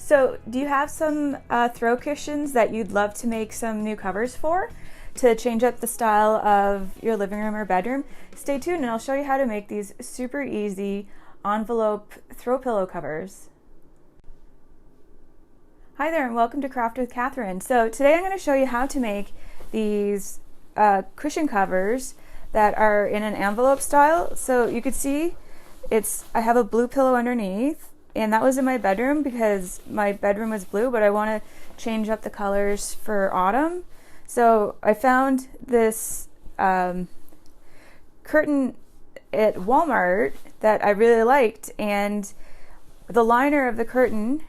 So do you have some throw cushions that you'd love to make some new covers for to change up the style of your living room or bedroom? Stay tuned and I'll show you how to make these super easy envelope throw pillow covers. Hi there and welcome to Craft with Catherine. So today I'm going to show you how to make these cushion covers that are in an envelope style. So you could see I have a blue pillow underneath, and that was in my bedroom because my bedroom was blue, but I want to change up the colors for autumn. So I found this curtain at Walmart that I really liked, and the liner of the curtain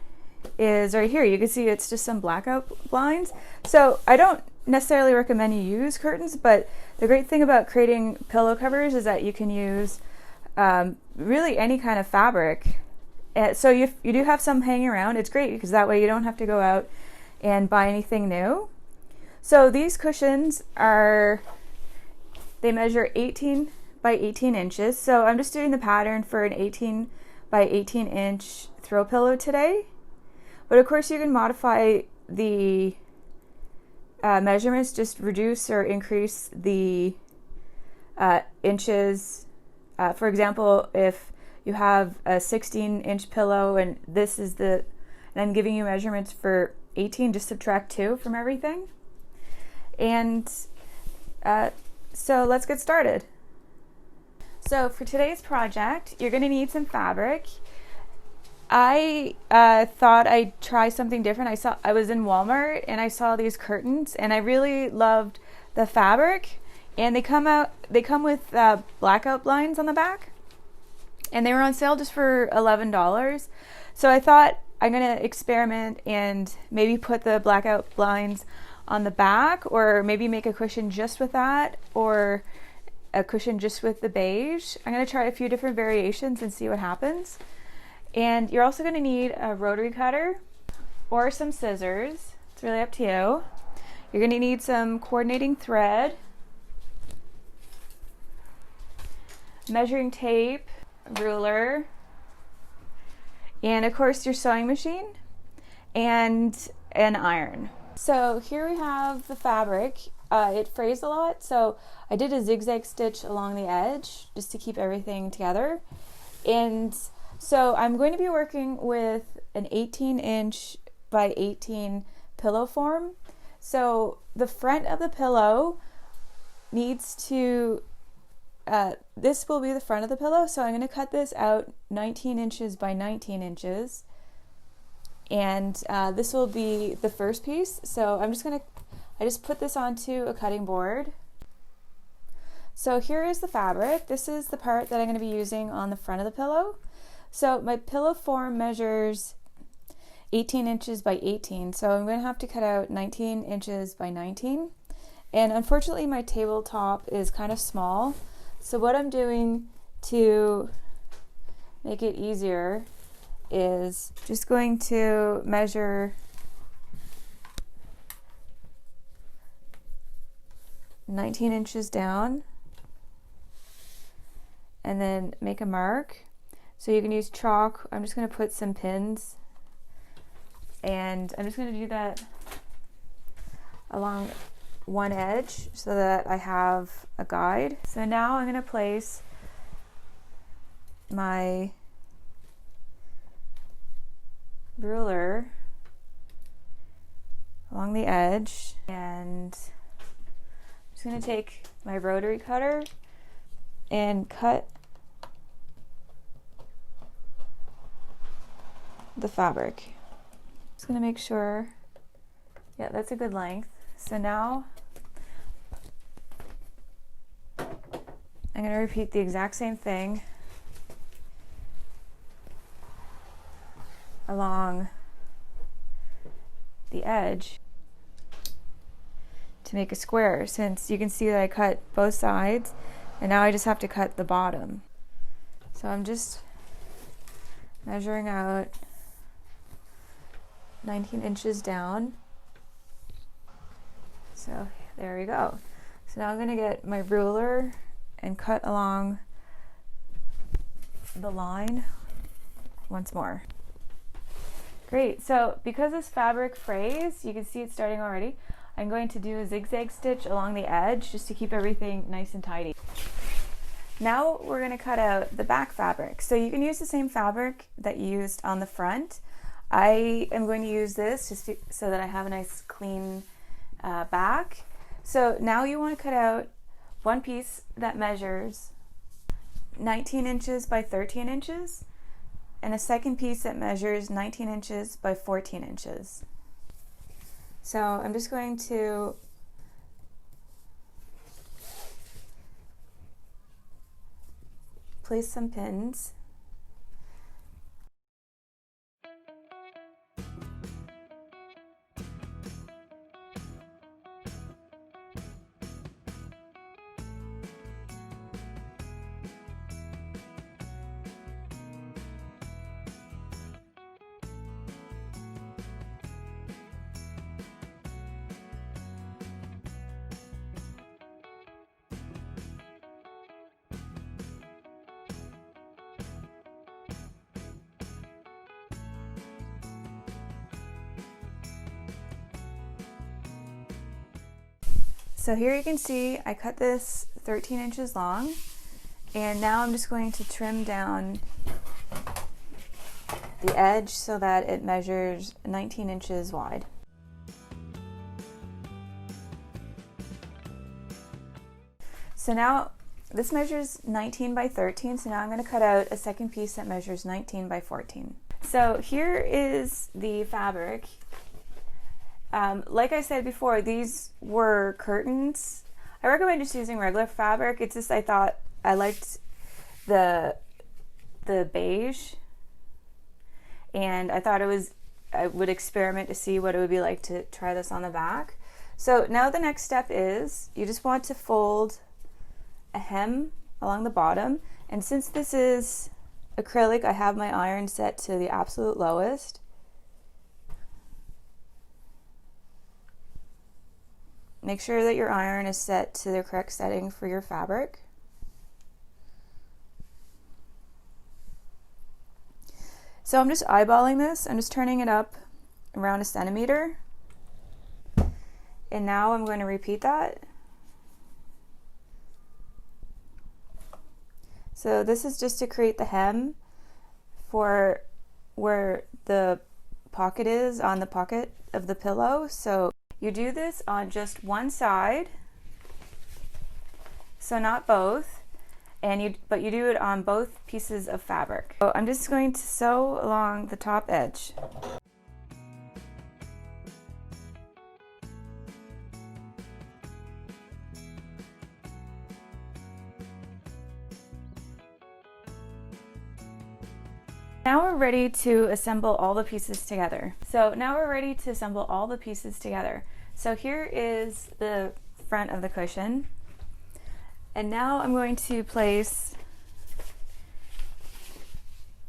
is right here. You can see it's just some blackout blinds. So I don't necessarily recommend you use curtains, but the great thing about creating pillow covers is that you can use really any kind of fabric. So you do have some hanging around. It's great because that way you don't have to go out and buy anything new. So these cushions they measure 18 by 18 inches. So I'm just doing the pattern for an 18 by 18 inch throw pillow today. But of course you can modify the measurements, just reduce or increase the inches. For example, if you have a 16-inch pillow and I'm giving you measurements for 18, just subtract 2 from everything. And so let's get started. So for today's project, you're going to need some fabric. I thought I'd try something different. I was in Walmart and I saw these curtains and I really loved the fabric, and they come with blackout blinds on the back, and they were on sale just for $11. So I thought I'm gonna experiment and maybe put the blackout blinds on the back, or maybe make a cushion just with that, or a cushion just with the beige. I'm gonna try a few different variations and see what happens. And you're also gonna need a rotary cutter or some scissors. It's really up to you. You're gonna need some coordinating thread, measuring tape, ruler, and of course your sewing machine and an iron. So here we have the fabric. It frays a lot, so I did a zigzag stitch along the edge just to keep everything together. And so I'm going to be working with an 18-inch by 18 pillow form. So the front of the pillow needs to this will be the front of the pillow, so I'm going to cut this out 19 inches by 19 inches, and this will be the first piece. So I just put this onto a cutting board. So here is the fabric. This is the part that I'm going to be using on the front of the pillow. So my pillow form measures 18 inches by 18, so I'm going to have to cut out 19 inches by 19, and unfortunately my tabletop is kind of small. So what I'm doing to make it easier is just going to measure 19 inches down and then make a mark. So you can use chalk. I'm just going to put some pins, and I'm just going to do that along one edge so that I have a guide. So now I'm going to place my ruler along the edge, and I'm just going to take my rotary cutter and cut the fabric. Just going to make sure, yeah, that's a good length. So now I'm going to repeat the exact same thing along the edge to make a square, since you can see that I cut both sides and now I just have to cut the bottom. So I'm just measuring out 19 inches down. So there we go. So now I'm going to get my ruler and cut along the line once more. Great, so because this fabric frays, you can see it's starting already, I'm going to do a zigzag stitch along the edge just to keep everything nice and tidy. Now we're going to cut out the back fabric. So you can use the same fabric that you used on the front. I am going to use this just so that I have a nice clean back. So now you want to cut out one piece that measures 19 inches by 13 inches and a second piece that measures 19 inches by 14 inches. So I'm just going to place some pins. So here you can see I cut this 13 inches long, and now I'm just going to trim down the edge so that it measures 19 inches wide. So now this measures 19 by 13, so now I'm going to cut out a second piece that measures 19 by 14. So here is the fabric. Like I said before, these were curtains. I recommend just using regular fabric. It's just I thought I liked the beige, and I thought I would experiment to see what it would be like to try this on the back. So now the next step is you just want to fold a hem along the bottom, and since this is acrylic, I have my iron set to the absolute lowest. Make sure that your iron is set to the correct setting for your fabric. So I'm just eyeballing this. I'm just turning it up around 1 centimeter. And now I'm going to repeat that. So this is just to create the hem for where the pocket is on the pocket of the pillow. So you do this on just one side, so not both, but you do it on both pieces of fabric. So I'm just going to sew along the top edge. Now we're ready to assemble all the pieces together. So here is the front of the cushion. And now I'm going to place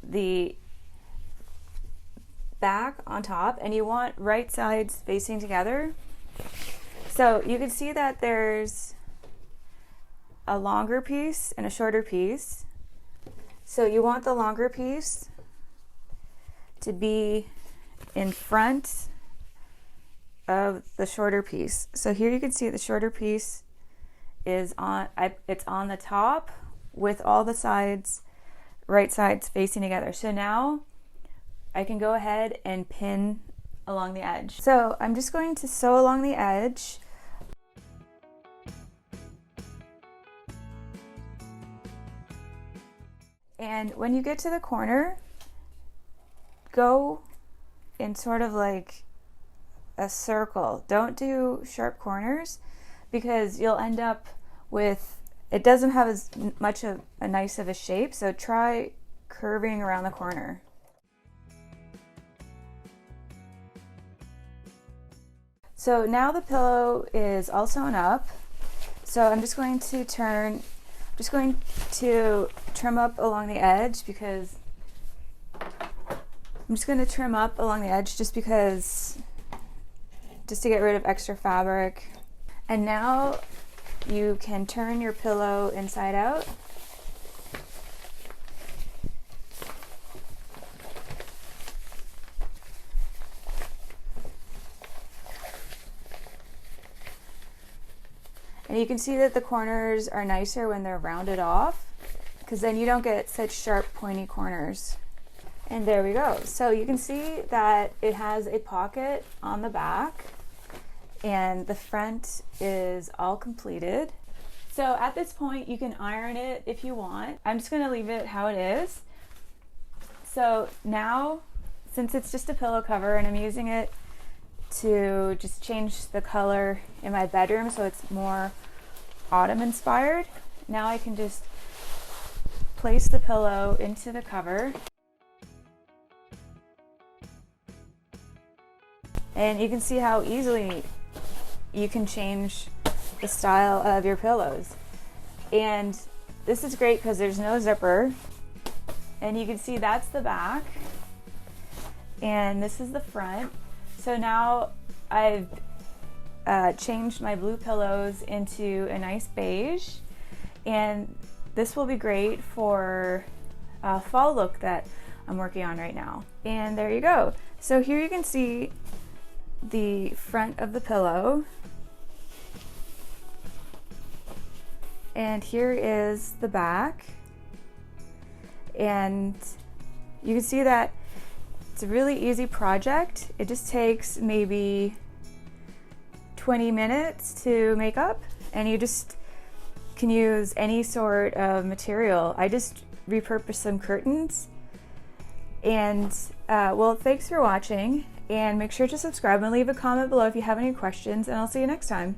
the back on top, and you want right sides facing together. So you can see that there's a longer piece and a shorter piece. So you want the longer piece to be in front of the shorter piece. So here you can see the shorter piece is it's on the top with all the sides, right sides facing together. So now I can go ahead and pin along the edge. So I'm just going to sew along the edge. And when you get to the corner, go in sort of like a circle. Don't do sharp corners because you'll end up with, it doesn't have as much of a nice of a shape, so try curving around the corner. So now the pillow is all sewn up. So I'm just going to trim up along the edge because just to get rid of extra fabric. And now you can turn your pillow inside out. And you can see that the corners are nicer when they're rounded off, because then you don't get such sharp pointy corners. And there we go. So you can see that it has a pocket on the back and the front is all completed. So at this point you can iron it if you want. I'm just gonna leave it how it is. So now, since it's just a pillow cover and I'm using it to just change the color in my bedroom so it's more autumn inspired, now I can just place the pillow into the cover. And you can see how easily you can change the style of your pillows. And this is great because there's no zipper. And you can see that's the back. And this is the front. So now I've changed my blue pillows into a nice beige. And this will be great for a fall look that I'm working on right now. And there you go. So here you can see the front of the pillow, and here is the back, and you can see that it's a really easy project. It just takes maybe 20 minutes to make up, and you just can use any sort of material. I just repurposed some curtains. And well, thanks for watching, and make sure to subscribe and leave a comment below if you have any questions, and I'll see you next time.